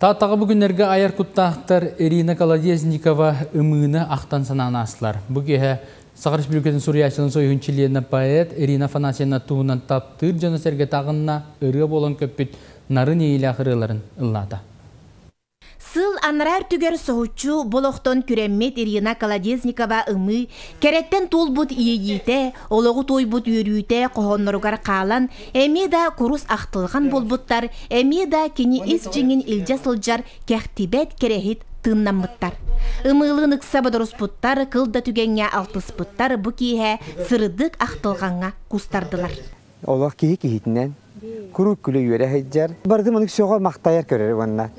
Тағы бүгінлерге аяр құттақтар Ирина Колодезникова ымыны ақтан сананы асылар. Бүгеге Сағар Республикатын Сурияшылын сойғынчылиена поэт Ирина Афанасьевна туғынан таптыр жаны сәрге тағынна ұры болын көппет нарын ейлі ақырыларын ұллады. Сыл анрар түгер соғучу болохтон күреммет Ирина Колодезникова ымы, кереттен толбут иегейте, олығы тойбут үйрүйте қоғонларығар қалан, әме да құрус ақтылған болбуттар, әме да кені ис жеңін илжа сылжар кәқтибет керехет тыннамыттар. Ымылын ықса бадыруспуттар, кылда түгенге алтыспуттар, бұ кейе сырыдық ақтылғанға кустардылар. Олақ кейі-кейітінен, күрік күлі үйері әйджар. Барды мұнық соға мақтайар көрер онына.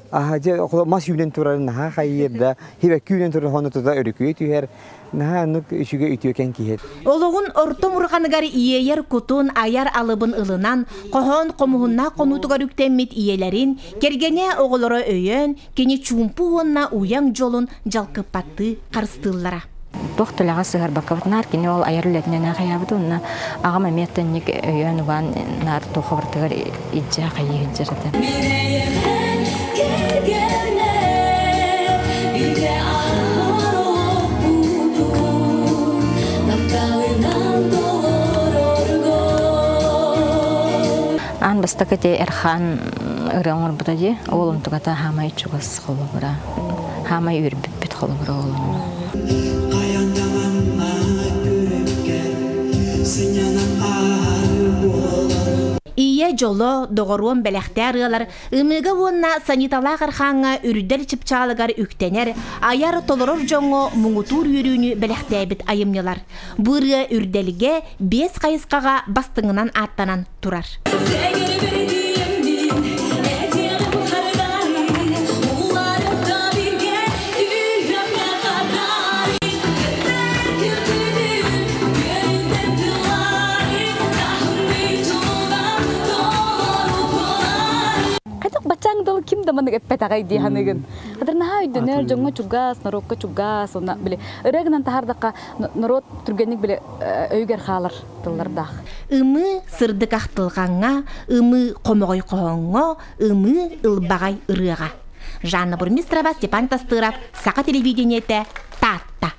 Мас үйден тұрарын наға қайырда, хебек күйден тұры хоны тұда өрікүйе түйер, наға анық үшіге үтіөкен кейет. Олығын ортым ұрғанығар иейер күтін аяр алыбын ылынан, қоғын қомуғынна қонутығар үктеммет иелерін, кергене оғылары өйен, кені чумпу онна уяң жолын жалқып патты қарыстыллара. Тоқтылаға сығар бақывытнар, кені ол аяр үлетінен ағаябыды, онна ағам әметтенік өйен ұған нар тоқывыртығар иджа қайығы жүрді. Ан бастакете Эрхан ыраңыр бұтаде, олым тұғата хамай чуғас қолы бұра. Хамай өрбіп бет қолы бұра олым. Ие жоло доғыруын бәләхті арылар, ымыға онна саниталақ архаңа үрдер чыпчалығар үктенер, аяр толырыр жоңы мұңытур үріні бәләхті әбіт айымнылар. Бұры үрделіге 5 қайысқаға бастыңынан аттанан тұрар. Бачаң дол ким да маны эппет агай ди ханыгын. Хадыр наха үйдөнөр жоңго чугас, нарокка чугас, она биле. Өрегнан тахардакка народ түргенник биле өйгер халар тыллардах. Ымы сырдык актылганга, ымы комогой коңго, ымы ылбагай ырыга. Жанна Бурмистрова, Степан Тастыров, Сақа телевидениете, Татта.